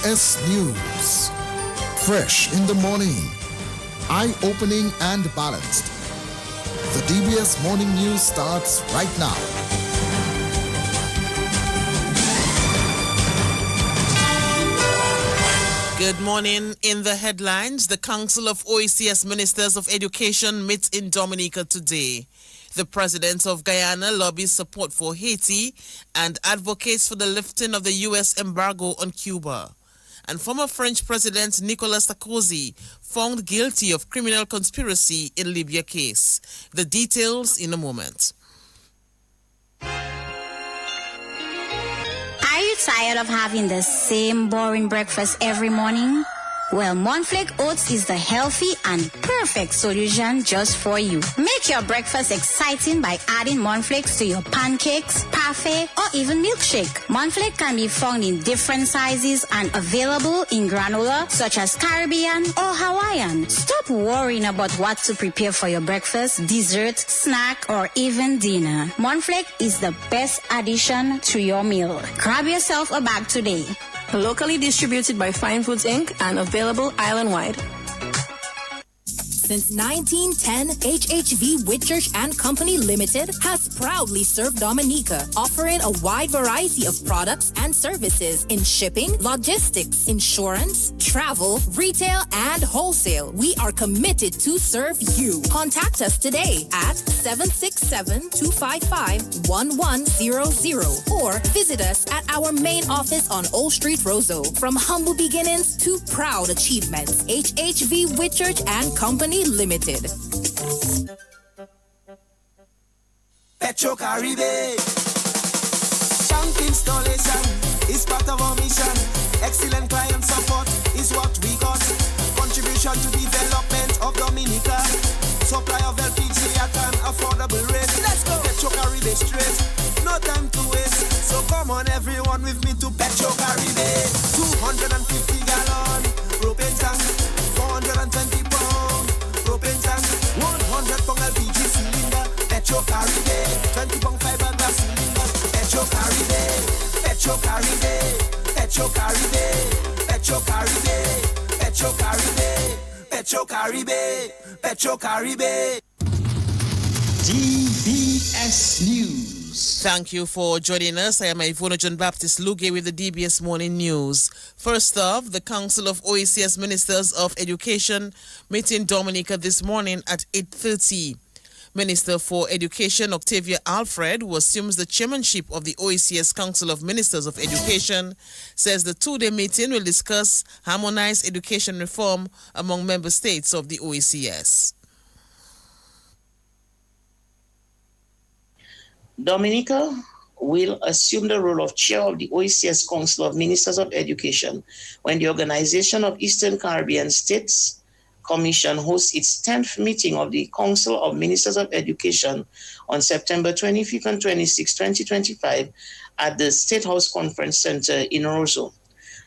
DBS News. Fresh in the morning. Eye-opening and balanced. The DBS Morning News starts right now. Good morning. In the headlines, the Council of OECS Ministers of Education meets in Dominica today. The President of Guyana lobbies support for Haiti and advocates for the lifting of the U.S. embargo on Cuba. And former French President Nicolas Sarkozy found guilty of criminal conspiracy in Libya case. The details in a moment. Are you tired of having the same boring breakfast every morning? Well, Monflake Oats is the healthy and perfect solution just for you. Make your breakfast exciting by adding Monflakes to your pancakes, parfait, or even milkshake. Monflake can be found in different sizes and available in granola, such as Caribbean or Hawaiian. Stop worrying about what to prepare for your breakfast, dessert, snack, or even dinner. Monflake is the best addition to your meal. Grab yourself a bag today. Locally distributed by Fine Foods Inc. and available island-wide. Since 1910, HHV Whitchurch and Company Limited has proudly served Dominica, offering a wide variety of products and services in shipping, logistics, insurance, travel, retail, and wholesale. We are committed to serve you. Contact us today at 767-255-1100 or visit us at our main office on Old Street, Roseau. From humble beginnings to proud achievements, HHV Whitchurch and Company Limited. Petro Caribe. Tank installation is part of our mission. Excellent client support is what we got. Contribution to development of Dominica. Supply of LPG at an affordable rate. Let's go. Petro Caribe straight. No time to waste. So come on everyone with me to Petro Caribe. 250 gallon propane tank. 420 pound propane tank. 100 pound LPG cylinder. Petro Caribe. 20 pound fiberglass cylinder. Petro Caribe. Petro Caribe. Petro Caribe. Petro Caribe. Petro Caribe. Petro Caribe. Petro Caribe. DBS News. Thank you for joining us. I am Ivona John Baptist Luge with the DBS Morning News. First off, the Council of OECS Ministers of Education met in Dominica this morning at 8:30. Minister for Education Octavia Alfred, who assumes the chairmanship of the OECS Council of Ministers of Education, says the two-day meeting will discuss harmonized education reform among member states of the OECS. Dominica will assume the role of chair of the OECS Council of Ministers of Education when the Organization of Eastern Caribbean States Commission hosts its 10th meeting of the Council of Ministers of Education on September 25th and 26th, 2025 at the State House Conference Center in Roseau.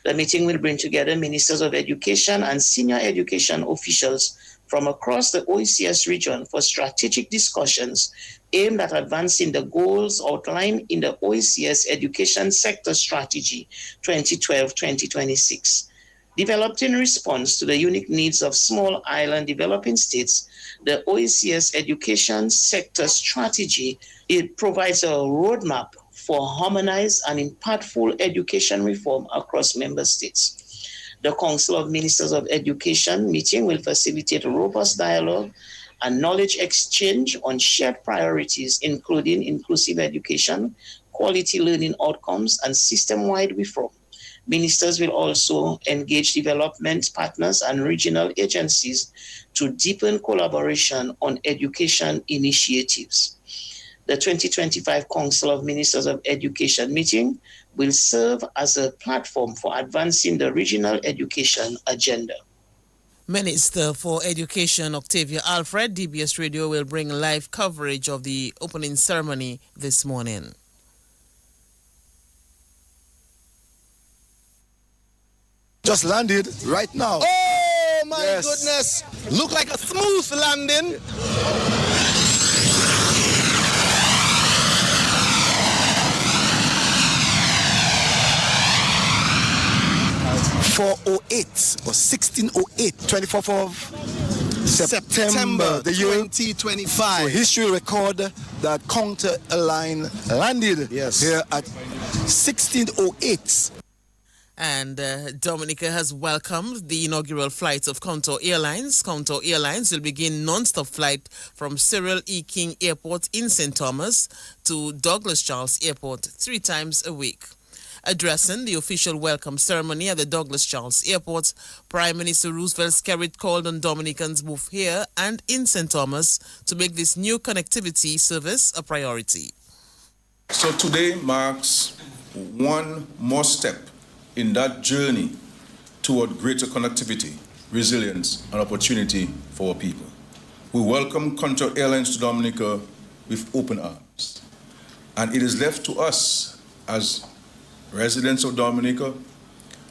The meeting will bring together ministers of education and senior education officials from across the OECS region for strategic discussions aimed at advancing the goals outlined in the OECS Education Sector Strategy 2012-2026. Developed in response to the unique needs of small island developing states, the OECS Education Sector Strategy, it provides a roadmap for harmonized and impactful education reform across member states. The Council of Ministers of Education meeting will facilitate robust dialogue and knowledge exchange on shared priorities, including inclusive education, quality learning outcomes, and system-wide reform. Ministers will also engage development partners and regional agencies to deepen collaboration on education initiatives. The 2025 Council of Ministers of Education meeting will serve as a platform for advancing the regional education agenda. Minister for Education Octavia Alfred, DBS Radio will bring live coverage of the opening ceremony this morning. Just landed right now. Oh my goodness. Look like a smooth landing. 2408 or 1608, 24th of September, the year 2025. So history will record that Counter Airline landed here at 1608. And Dominica has welcomed the inaugural flight of Contour Airlines. Contour Airlines will begin non-stop flight from Cyril E. King Airport in St. Thomas to Douglas Charles Airport 3 times a week. Addressing the official welcome ceremony at the Douglas Charles Airport, Prime Minister Roosevelt Skerrit called on Dominicans both here and in St. Thomas to make this new connectivity service a priority. So today marks one more step in that journey toward greater connectivity, resilience, and opportunity for our people. We welcome Contour Airlines to Dominica with open arms. And it is left to us as residents of Dominica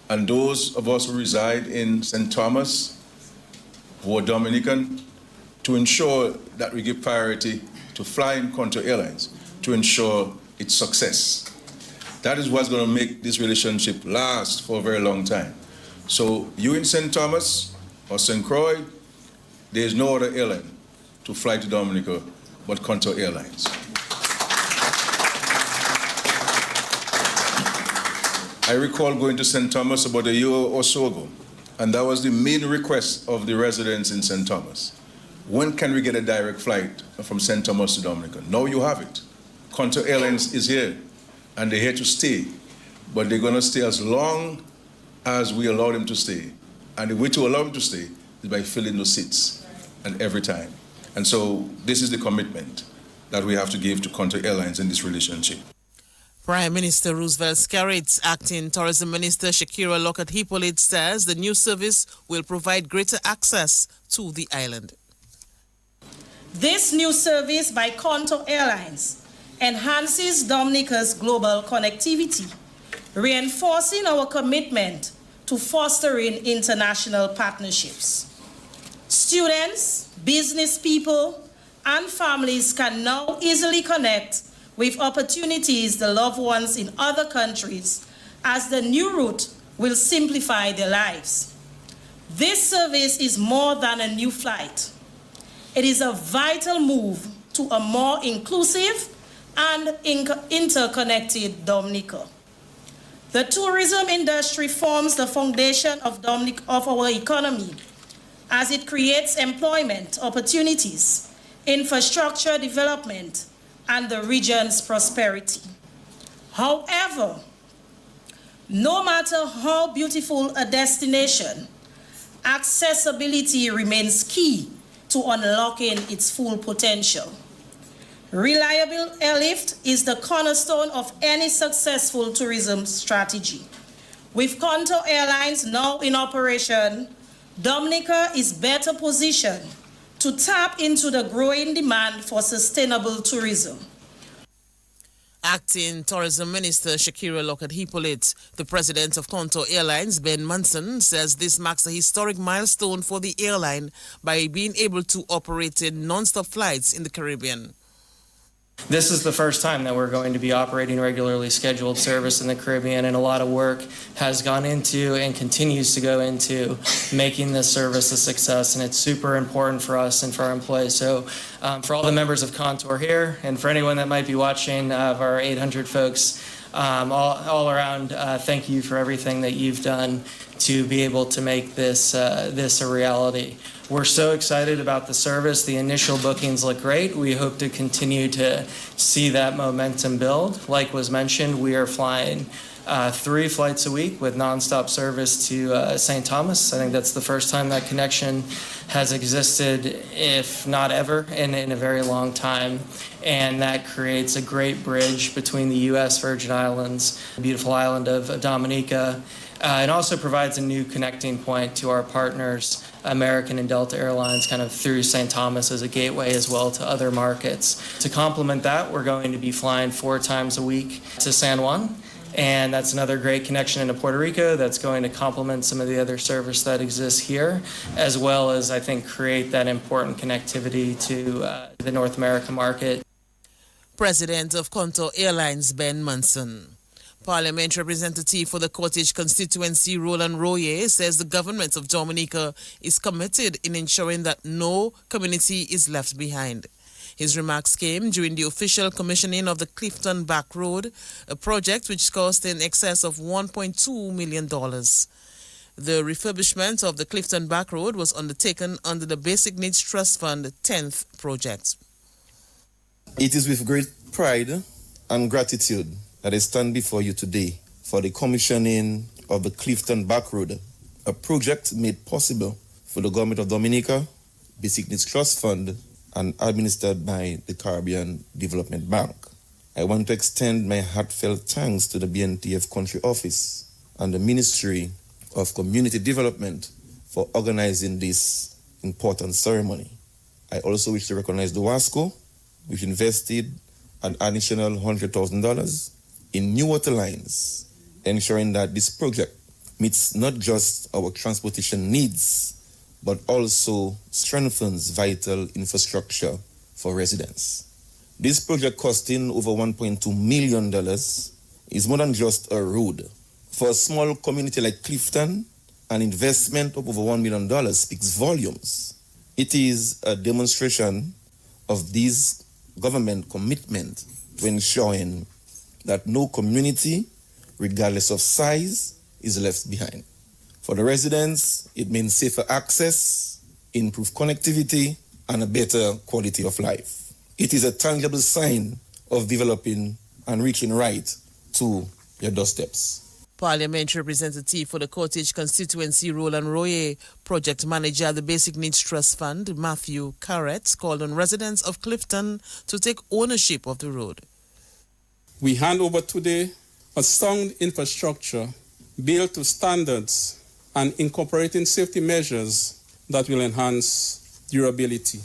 and those of us who reside in St. Thomas who are Dominican to ensure that we give priority to flying Contour Airlines to ensure its success. That is what's going to make this relationship last for a very long time. So you in St. Thomas or St. Croix, there is no other airline to fly to Dominica but Contour Airlines. I recall going to St. Thomas about a year or so ago, and that was the main request of the residents in St. Thomas. When can we get a direct flight from St. Thomas to Dominica? Now you have it. Contour Airlines is here, and they're here to stay, but they're going to stay as long as we allow them to stay. And the way to allow them to stay is by filling those seats, and every time. And so this is the commitment that we have to give to Contour Airlines in this relationship. Prime Minister Roosevelt Skerrit, Acting Tourism Minister Shakira Lockhart-Hippolyte says the new service will provide greater access to the island. This new service by Contour Airlines enhances Dominica's global connectivity, reinforcing our commitment to fostering international partnerships. Students, business people, and families can now easily connect with opportunities to loved ones in other countries, as the new route will simplify their lives. This service is more than a new flight. It is a vital move to a more inclusive and interconnected Dominica. The tourism industry forms the foundation of our economy, as it creates employment opportunities, infrastructure development, and the region's prosperity. However, no matter how beautiful a destination, accessibility remains key to unlocking its full potential. Reliable airlift is the cornerstone of any successful tourism strategy. With Contour Airlines now in operation, Dominica is better positioned to tap into the growing demand for sustainable tourism. Acting Tourism Minister Shakira Lockhart-Hippolyte, the president of Contour Airlines, Ben Munson, says this marks a historic milestone for the airline by being able to operate in non-stop flights in the Caribbean. This is the first time that we're going to be operating regularly scheduled service in the Caribbean, and a lot of work has gone into and continues to go into making this service a success, and it's super important for us and for our employees. So for all the members of Contour here, and for anyone that might be watching, of our 800 folks all around, thank you for everything that you've done to be able to make this a reality. We're so excited about the service. The initial bookings look great. We hope to continue to see that momentum build. Like was mentioned, we are flying 3 flights a week with nonstop service to St. Thomas. I think that's the first time that connection has existed, if not ever, in a very long time. And that creates a great bridge between the U.S. Virgin Islands, the beautiful island of Dominica. It also provides a new connecting point to our partners, American and Delta Airlines, kind of through St. Thomas as a gateway as well to other markets. To complement that, we're going to be flying 4 times a week to San Juan, and that's another great connection into Puerto Rico that's going to complement some of the other service that exists here, as well as, I think, create that important connectivity to the North American market. President of Contour Airlines, Ben Munson. Parliament representative for the Cottage constituency, Roland Royer, says the government of Dominica is committed in ensuring that no community is left behind. His remarks came during the official commissioning of the Clifton Back Road, a project which cost in excess of $1.2 million. The refurbishment of the Clifton Back Road was undertaken under the Basic Needs Trust Fund 10th project. It is with great pride and gratitude that I stand before you today for the commissioning of the Clifton Back Road, a project made possible for the government of Dominica, Basic Needs Trust Fund, and administered by the Caribbean Development Bank. I want to extend my heartfelt thanks to the BNTF Country Office and the Ministry of Community Development for organizing this important ceremony. I also wish to recognize the WASCO, which invested an additional $100,000 in new water lines, ensuring that this project meets not just our transportation needs, but also strengthens vital infrastructure for residents. This project, costing over $1.2 million, is more than just a road. For a small community like Clifton, an investment of over $1 million speaks volumes. It is a demonstration of this government commitment to ensuring that no community, regardless of size, is left behind. For the residents, it means safer access, improved connectivity, and a better quality of life. It is a tangible sign of developing and reaching right to your doorsteps. Parliamentary representative for the Cottage constituency, Roland Royer, project manager at the Basic Needs Trust Fund, Matthew Carrett, called on residents of Clifton to take ownership of the road. We hand over today a sound infrastructure built to standards and incorporating safety measures that will enhance durability.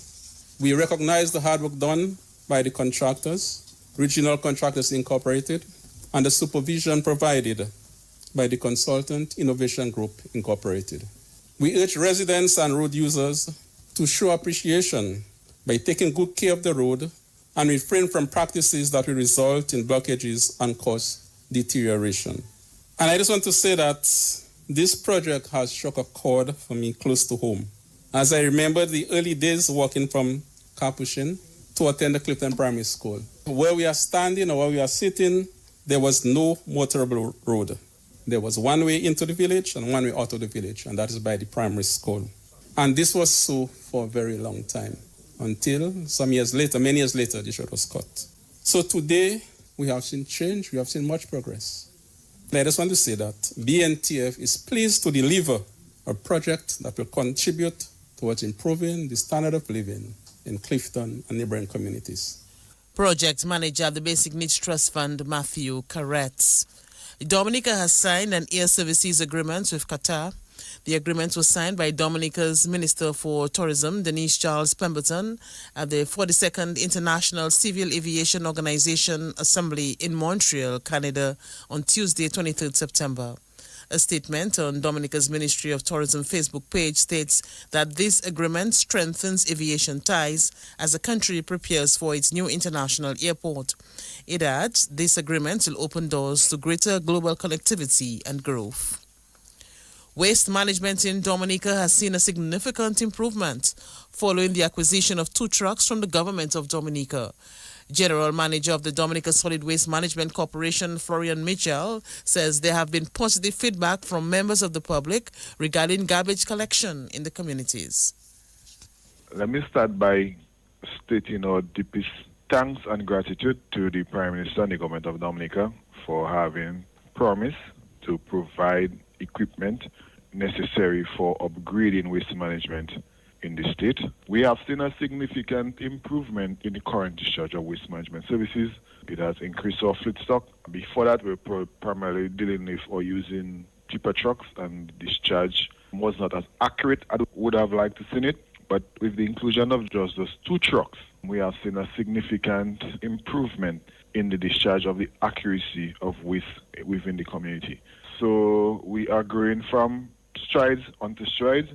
We recognize the hard work done by the contractors, Regional Contractors Incorporated, and the supervision provided by the Consultant Innovation Group Incorporated. We urge residents and road users to show appreciation by taking good care of the road and refrain from practices that will result in blockages and cause deterioration. And I just want to say that this project has struck a chord for me close to home, as I remember the early days walking from Capuchin to attend the Clifton Primary School. Where we are standing or where we are sitting, there was no motorable road. There was one way into the village and one way out of the village, and that is by the primary school. And this was so for a very long time, until some years later, many years later, the road was cut. So today, we have seen change, we have seen much progress. I just want to say that BNTF is pleased to deliver a project that will contribute towards improving the standard of living in Clifton and neighboring communities. Project manager at the Basic Needs Trust Fund, Matthew Carretz. Dominica has signed an air services agreement with Qatar. The agreement was signed by Dominica's Minister for Tourism, Denise Charles Pemberton, at the 42nd International Civil Aviation Organization Assembly in Montreal, Canada, on Tuesday, 23rd September. A statement on Dominica's Ministry of Tourism Facebook page states that this agreement strengthens aviation ties as the country prepares for its new international airport. It adds this agreement will open doors to greater global connectivity and growth. Waste management in Dominica has seen a significant improvement following the acquisition of 2 trucks from the government of Dominica. General Manager of the Dominica Solid Waste Management Corporation, Florian Mitchell, says there have been positive feedback from members of the public regarding garbage collection in the communities. Let me start by stating our deepest thanks and gratitude to the Prime Minister and the government of Dominica for having promised to provide equipment necessary for upgrading waste management in the state. We have seen a significant improvement in the current discharge of waste management services. It has increased our fleet stock. Before that, we were primarily dealing with or using cheaper trucks, and discharge was not as accurate as I would have liked to see it. But with the inclusion of just those 2 trucks, we have seen a significant improvement in the discharge of the accuracy of waste within the community. So we are growing from strides onto strides.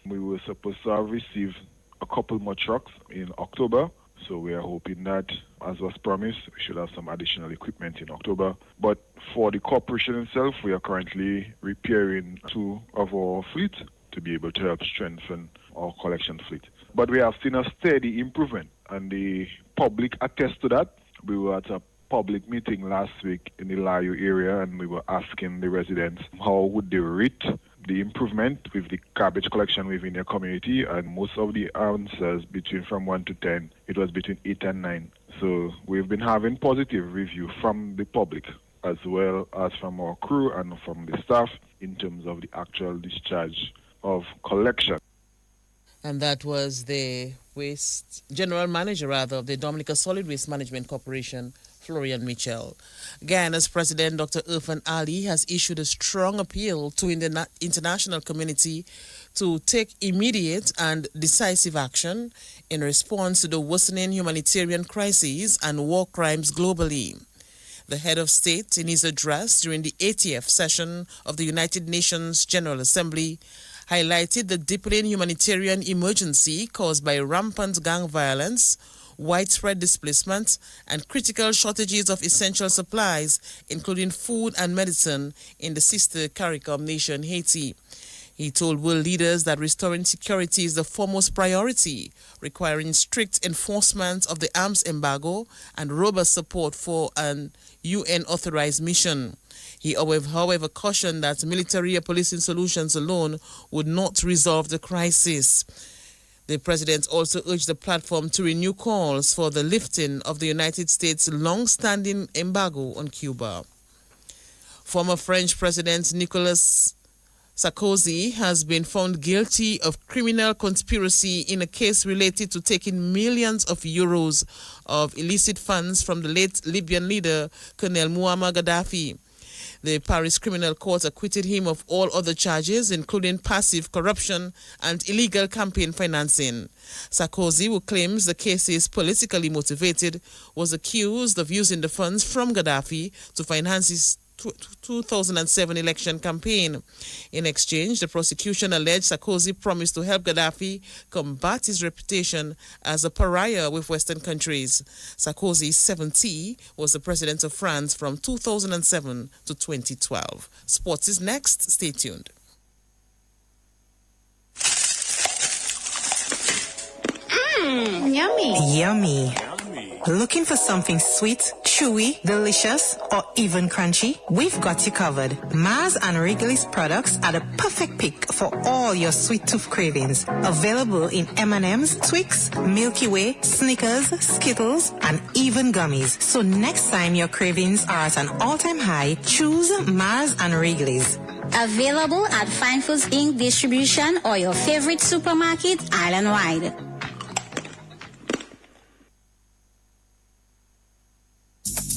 We were supposed to have received a couple more trucks in October. So we are hoping that, as was promised, we should have some additional equipment in October. But for the corporation itself, we are currently repairing 2 of our fleet to be able to help strengthen our collection fleet. But we have seen a steady improvement, and the public attests to that. We were at a public meeting last week in the Layo area, and we were asking the residents how would they rate the improvement with the garbage collection within their community, and most of the answers from 1 to 10, it was between 8 and 9. So we've been having positive review from the public as well as from our crew and from the staff in terms of the actual discharge of collection. And that was the General Manager of the Dominica Solid Waste Management Corporation, Florian Mitchell. Guyana's President Dr. Irfan Ali has issued a strong appeal to the international community to take immediate and decisive action in response to the worsening humanitarian crises and war crimes globally. The head of state, in his address during the 80th session of the United Nations General Assembly, highlighted the deepening humanitarian emergency caused by rampant gang violence, widespread displacement, and critical shortages of essential supplies, including food and medicine, in the sister CARICOM nation, Haiti. He told world leaders that restoring security is the foremost priority, requiring strict enforcement of the arms embargo and robust support for an UN-authorized mission. He, however, cautioned that military or policing solutions alone would not resolve the crisis. The president also urged the platform to renew calls for the lifting of the United States' long-standing embargo on Cuba. Former French President Nicolas Sarkozy has been found guilty of criminal conspiracy in a case related to taking millions of euros of illicit funds from the late Libyan leader Colonel Muammar Gaddafi. The Paris Criminal Court acquitted him of all other charges, including passive corruption and illegal campaign financing. Sarkozy, who claims the case is politically motivated, was accused of using the funds from Gaddafi to finance his 2007 election campaign. In exchange, the prosecution alleged Sarkozy promised to help Gaddafi combat his reputation as a pariah with Western countries. Sarkozy, 70, was the president of France from 2007 to 2012. Sports is next. Stay tuned. Yummy. Yummy. Looking for something sweet, chewy, delicious, or even crunchy? We've got you covered. Mars and Wrigley's products are the perfect pick for all your sweet tooth cravings. Available in M&M's, Twix, Milky Way, Snickers, Skittles, and even gummies. So next time your cravings are at an all-time high, choose Mars and Wrigley's. Available at Fine Foods Inc. distribution or your favorite supermarket island-wide.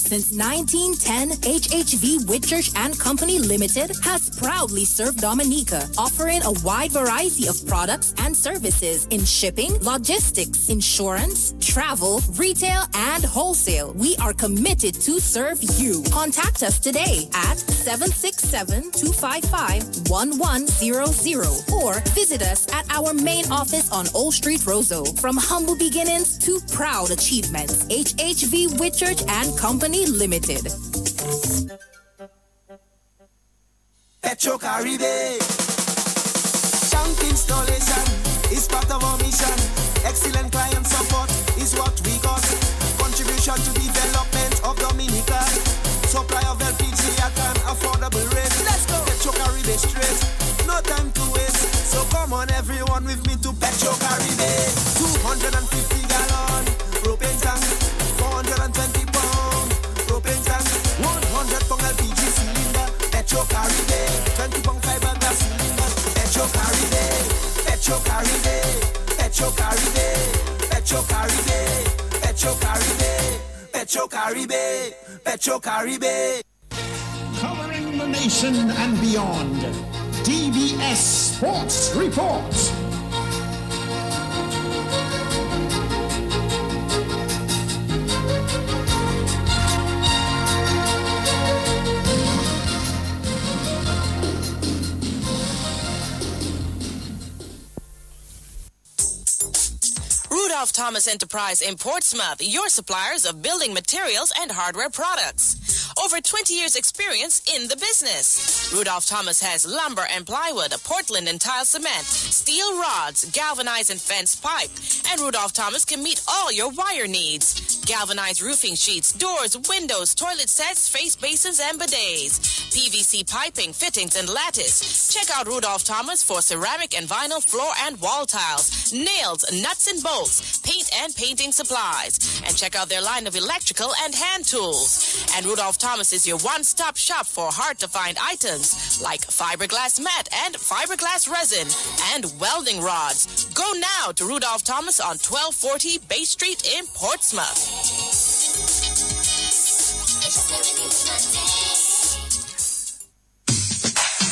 Since 1910, HHV Whitchurch and Company Limited has proudly served Dominica, offering a wide variety of products and services in shipping, logistics, insurance, travel, retail, and wholesale. We are committed to serve you. Contact us today at 767-255-1100 or visit us at our main office on Old Street, Roseau. From humble beginnings to proud achievements, HHV Whitchurch and Company Limited. Petro Caribe. Tank installation is part of our mission. Excellent client support is what we got. Contribution to development of Dominica. Supply of LPG at an affordable rate. Let's go. Petro Caribe straight. No time to waste. So come on everyone with me to Petro Caribe. 250 gallon propane tank. 420 pound propane tank. 100 pound LPG cylinder. Petro Caribe. 20 pound fiberglass cylinder. Petro Caribe. Petro Caribe. Petro Caribe. Petro Caribe. Petro Caribe. Petro Caribe. Petro Caribe. Covering the nation and beyond. DBS Sports Report. Rudolph Thomas Enterprise in Portsmouth, your suppliers of building materials and hardware products. Over 20 years experience in the business. Rudolph Thomas has lumber and plywood, Portland and tile cement, steel rods, galvanized and fence pipe. And Rudolph Thomas can meet all your wire needs. Galvanized roofing sheets, doors, windows, toilet sets, face basins, and bidets. PVC piping, fittings, and lattice. Check out Rudolph Thomas for ceramic and vinyl floor and wall tiles, nails, nuts and bolts, paint and painting supplies. And check out their line of electrical and hand tools. And Rudolph Thomas is your one-stop shop for hard-to-find items like fiberglass mat and fiberglass resin and welding rods. Go now to Rudolph Thomas on 1240 Bay Street in Portsmouth.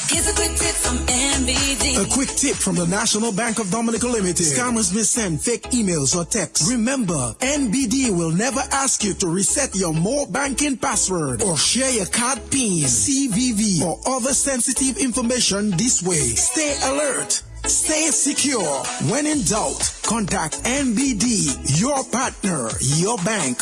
Here's a quick tip from NBD. A quick tip from the National Bank of Dominica Limited. Scammers may send fake emails or texts. Remember, NBD will never ask you to reset your more banking password or share your card PIN, CVV, or other sensitive information this way. Stay alert. Stay secure. When in doubt, contact NBD, your partner, your bank.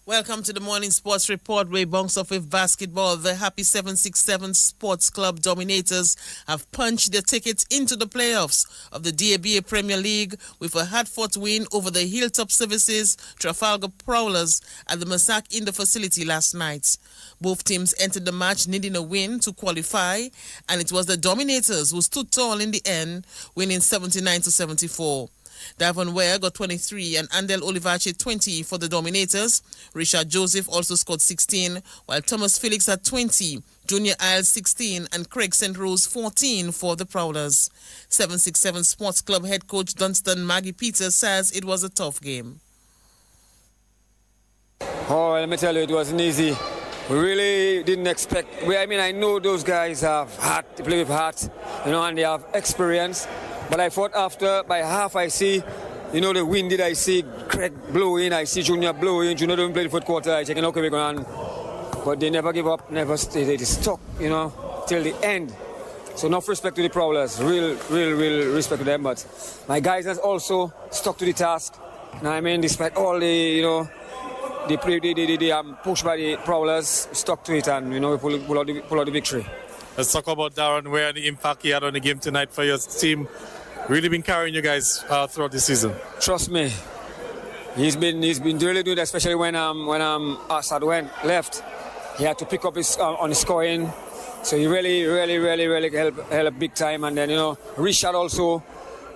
Welcome to the Morning Sports Report. We bounce off with basketball. The Happy 767 Sports Club Dominators have punched their tickets into the playoffs of the DBS Premier League with a hard-fought win over the Hilltop Services Trafalgar Prowlers at the Massac Indoor facility last night. Both teams entered the match needing a win to qualify, and it was the Dominators who stood tall in the end, winning 79-74. Davon Ware got 23 and Andel Olivache 20 for the Dominators. Richard Joseph also scored 16, while Thomas Felix had 20, Junior Isles 16, and Craig St. Rose 14 for the Prowlers. 767 Sports Club head coach Dunstan Maggie Peters says it was a tough game. Oh, let me tell you, it wasn't easy. We really didn't expect. I know those guys have heart, they play with heart, and they have experience. But I thought by half I see, the wind did I see Craig blowing, I see Junior blowing. Junior don't play the fourth quarter, I check okay, we're going on. But they never give up, never stay. They stuck, till the end. So enough respect to the Prowlers, real respect to them. But my guys has also stuck to the task. Despite all the, they pushed by the Prowlers, stuck to it, and we pull out the victory. Let's talk about Darren Ware and the impact he had on the game tonight for your team. Really been carrying you guys throughout the season. Trust me, he's been really good, especially when Assad left. He had to pick up on his scoring, so he really helped big time. And then Richard also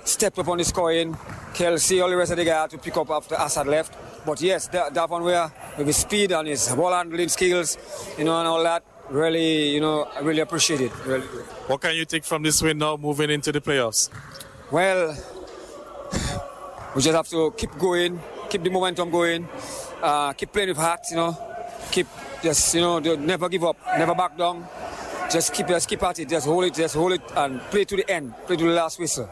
stepped up on his scoring. Kelsey, all the rest of the guys had to pick up after Assad left. But yes, Davon Ware with his speed and his ball handling skills, and all that. Really, I really appreciate it. Really. What can you take from this win now moving into the playoffs? Well, we just have to keep going, keep the momentum going, keep playing with heart, never give up, never back down. Just keep at it, just hold it, and play to the end, play to the last whistle.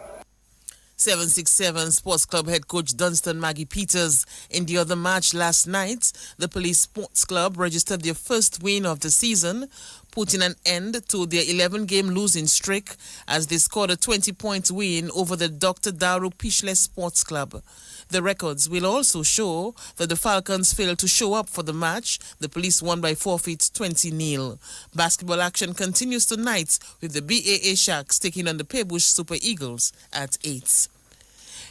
767 Sports Club head coach Dunstan Maggie Peters. In the other match last night, the Police Sports Club registered their first win of the season, putting an end to their 11-game losing streak as they scored a 20-point win over the Dr. Daru Pishle Sports Club. The records will also show that the Falcons failed to show up for the match. The Police won by forfeit 20-0. Basketball action continues tonight with the BAA Sharks taking on the Paybush Super Eagles at 8.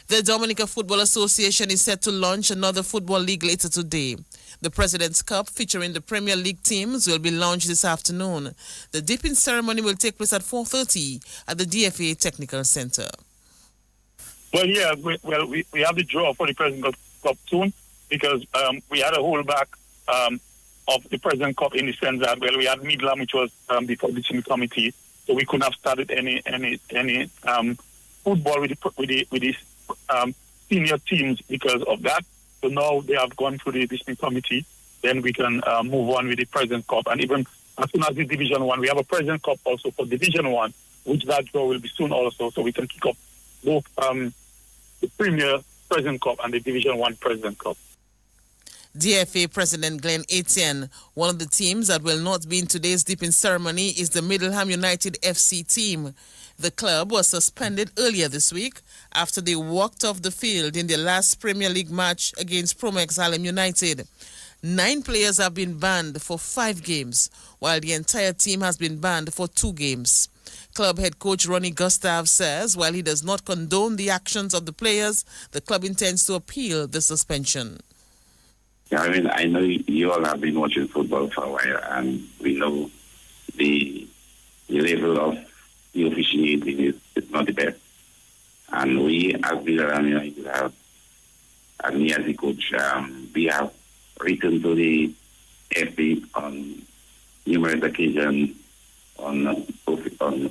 The Dominica Football Association is set to launch another football league later today. The President's Cup, featuring the Premier League teams, will be launched this afternoon. The dipping ceremony will take place at 4:30 at the DFA Technical Center. Well, yeah, we have the draw for the President Cup soon because we had a holdback of the President Cup in the sense that, we had Midland, which was the publishing committee, so we couldn't have started any football with the senior teams because of that. So now they have gone through the division committee, then we can move on with the President Cup. And even as soon as the Division 1, we have a President Cup also for Division 1, which that draw will be soon also, so we can kick off both the Premier President Cup and the Division 1 President Cup. DFA President Glenn Etienne. One of the teams that will not be in today's dipping ceremony is the Middleham United FC team. The club was suspended earlier this week after they walked off the field in their last Premier League match against Promex Harlem United. 9 players have been banned for 5 games, while the entire team has been banned for 2 games. Club head coach Ronnie Gustav says while he does not condone the actions of the players, the club intends to appeal the suspension. Yeah, I know you all have been watching football for a while, and we know the level of the officiating is not the best. And we, as United, have, and me as the coach, we have written to the FA on numerous occasions on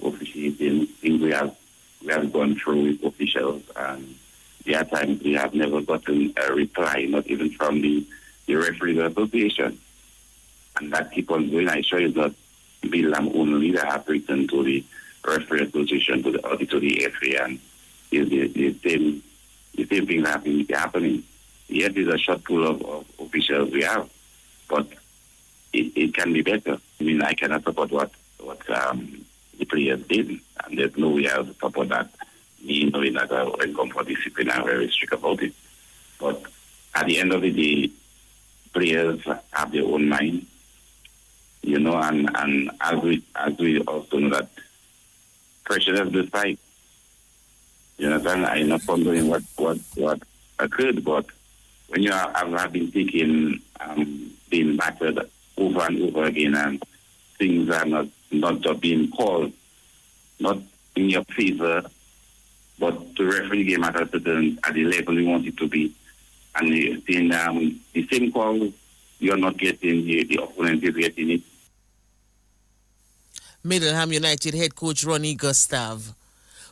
officiating things we have gone through with officials, and there are times we have never gotten a reply, not even from the referee association, and that keep on going. I assure you that Bilam only that have written to the referee association, to the FA, and the same thing happening. Yes, it's a short pool of officials we have, but it can be better. I cannot support what the players did, and there's no way I would support that. Me knowing that when come for discipline, I'm very strict about it. But at the end of the day, players have their own mind, and as we also know that pressure has the fight. You understand? I'm not wondering what occurred, but when you have been taking, being battered over and over again, and things are not just being called, not in your favor, but to referee the game at the level you want it to be, and the same call you're not getting, the opponent is getting it. Middleham United head coach Ronnie Gustav.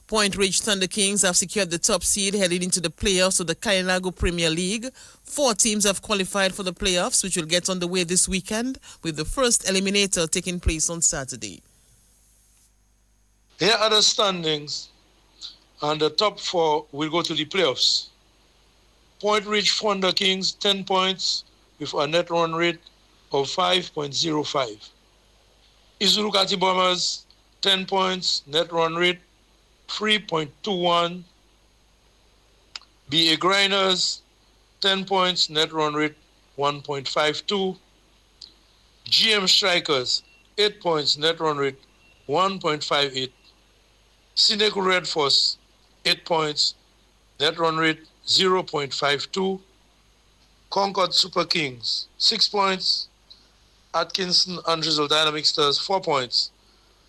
Point Ridge Thunder Kings have secured the top seed heading into the playoffs of the Kalinago Premier League. 4 teams have qualified for the playoffs, which will get underway this weekend, with the first eliminator taking place on Saturday. Here are the standings, and the top 4 will go to the playoffs. Point Ridge Thunder Kings, 10 points, with a net run rate of 5.05. Izulukati Bombers, 10 points, net run rate 3.21. BA Grinders, 10 points, net run rate 1.52. GM Strikers, 8 points, net run rate 1.58. Senegal Red Force, 8 points, net run rate 0.52. Concord Super Kings, 6 points. Atkinson and Drizzle Dynamic Stars, 4 points.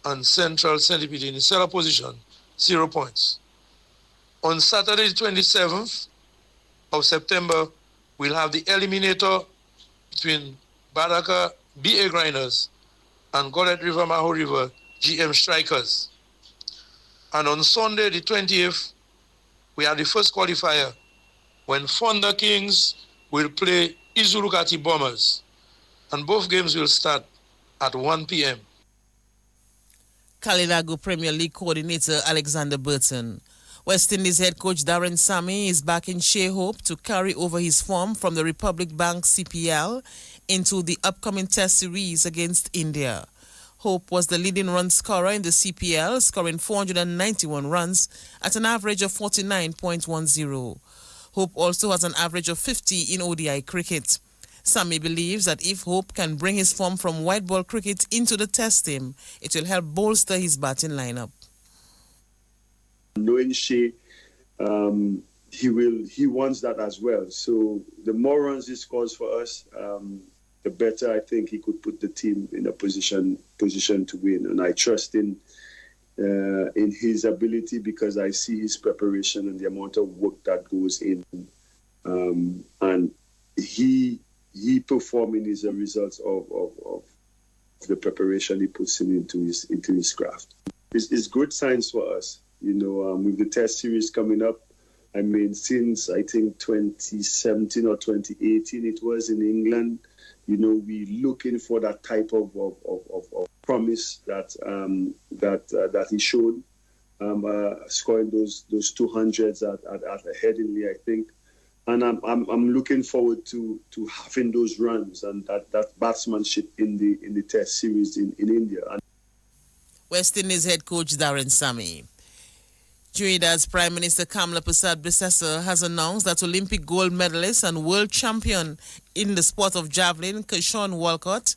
And Central Centipede in the cellar position, 0 points. On Saturday, the 27th of September, we'll have the eliminator between Badaka BA Grinders and Gullet River Maho River GM Strikers. And on Sunday, the 20th, we have the first qualifier when Thunder Kings will play Izulukati Bombers. And both games will start at 1 p.m. Kalinago Premier League coordinator Alexander Burton. West Indies head coach Darren Sammy is back in Shea Hope to carry over his form from the Republic Bank CPL into the upcoming Test series against India. Hope was the leading run scorer in the CPL, scoring 491 runs at an average of 49.10. Hope also has an average of 50 in ODI cricket. Sammy believes that if Hope can bring his form from white ball cricket into the Test team, it will help bolster his batting lineup. Knowing Shea, he wants that as well. So the more runs he scores for us, the better I think he could put the team in a position to win. And I trust in his ability because I see his preparation and the amount of work that goes in. And he performing is a result of the preparation he puts into his craft. It's good signs for us, with the Test series coming up. I mean, since I think 2017 or 2018 it was in England, we're looking for that type of promise that he showed, scoring those 200s at Headingley, I think. And I'm looking forward to having those runs and that batsmanship in the Test series in India. West Indies head coach Darren Sammy. Trinidad's Prime Minister Kamla Persad-Bissessar has announced that Olympic gold medalist and world champion in the sport of javelin, Kershawn Walcott,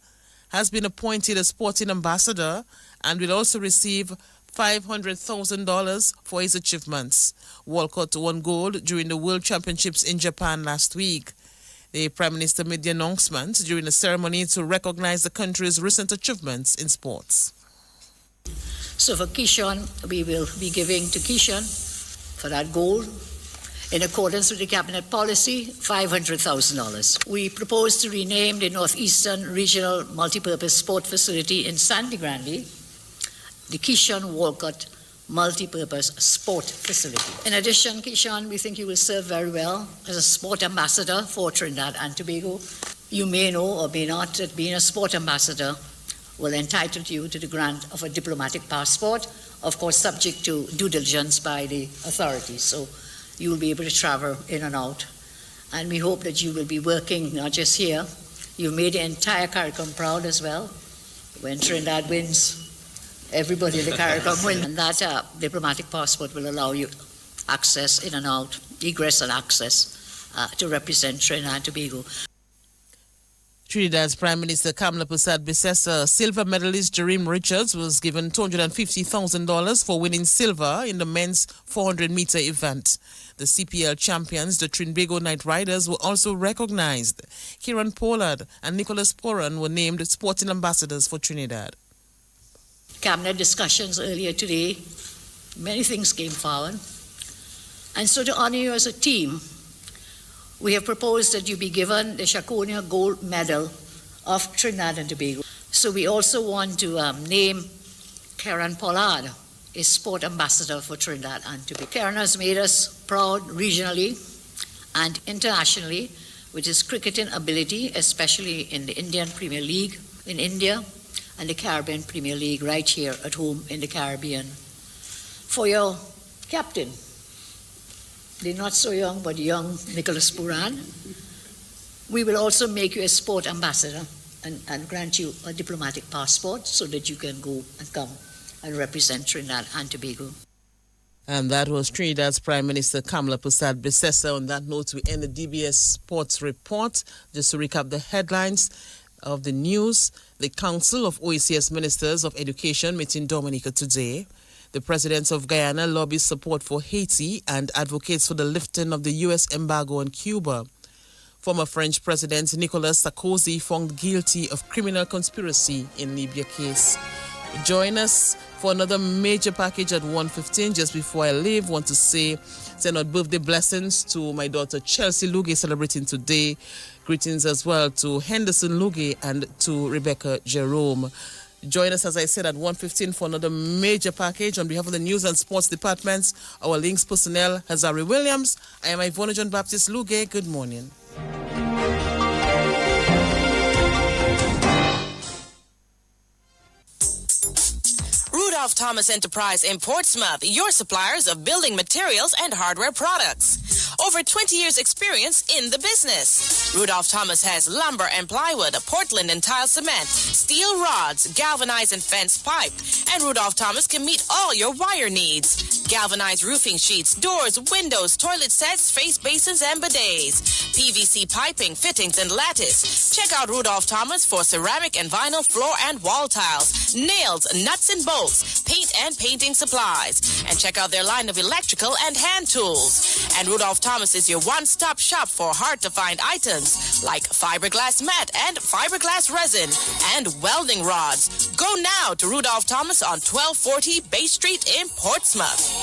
has been appointed a sporting ambassador and will also receive $500,000 for his achievements. Walcott won gold during the World Championships in Japan last week. The Prime Minister made the announcement during a ceremony to recognize the country's recent achievements in sports. So for Keyshawn, we will be giving to Keyshawn for that goal, in accordance with the Cabinet policy, $500,000. We propose to rename the Northeastern Regional Multipurpose Sport Facility in Sandy Grande the Keyshawn Walcott Multipurpose Sport Facility. In addition, Keyshawn, we think you will serve very well as a sport ambassador for Trinidad and Tobago. You may know or may not that being a sport ambassador will entitle you to the grant of a diplomatic passport, of course subject to due diligence by the authorities. So you will be able to travel in and out. And we hope that you will be working not just here. You've made the entire CARICOM proud as well. When Trinidad wins, everybody in the CARICOM wins. And that diplomatic passport will allow you access in and out, egress and access to represent Trinidad and Tobago. Trinidad's Prime Minister Kamla Persad-Bissessar, silver medalist Jereme Richards was given $250,000 for winning silver in the men's 400-meter event. The CPL champions, the Trinbago Knight Riders, were also recognized. Kieran Pollard and Nicholas Poran were named sporting ambassadors for Trinidad. Cabinet discussions earlier today, many things came forward. And so to honor you as a team, we have proposed that you be given the Shakonia Gold Medal of Trinidad and Tobago. So we also want to name Karen Pollard a sport ambassador for Trinidad and Tobago. Karen has made us proud regionally and internationally with his cricketing ability, especially in the Indian Premier League in India and the Caribbean Premier League right here at home in the Caribbean. For your captain, the not so young but young Nicholas Puran, we will also make you a sport ambassador and grant you a diplomatic passport so that you can go and come and represent Trinidad and Tobago. And that was Trinidad's Prime Minister Kamla Persad-Bissessar. On that note, we end the DBS Sports Report. Just to recap the headlines of the news, the Council of OECS Ministers of Education met in Dominica today. The President of Guyana lobbies support for Haiti and advocates for the lifting of the U.S. embargo on Cuba. Former French President Nicolas Sarkozy found guilty of criminal conspiracy in Libya case. Join us for another major package at 1:15. Just before I leave, want to send out birthday blessings to my daughter Chelsea Luge celebrating today. Greetings as well to Henderson Luge and to Rebecca Jerome. Join us, as I said, at 1:15 for another major package. On behalf of the News and Sports Departments, our links personnel, Hazari Williams, I am Ivona John Baptist Luge. Good morning. Rudolph Thomas Enterprise in Portsmouth, your suppliers of building materials and hardware products. Over 20 years experience in the business. Rudolph Thomas has lumber and plywood, Portland and tile cement, steel rods, galvanized and fenced pipe, and Rudolph Thomas can meet all your wire needs. Galvanized roofing sheets, doors, windows, toilet sets, face basins, and bidets. PVC piping, fittings, and lattice. Check out Rudolph Thomas for ceramic and vinyl floor and wall tiles, nails, nuts and bolts, paint and painting supplies. And check out their line of electrical and hand tools. And Rudolph Thomas is your one-stop shop for hard-to-find items like fiberglass mat and fiberglass resin and welding rods. Go now to Rudolph Thomas on 1240 Bay Street in Portsmouth.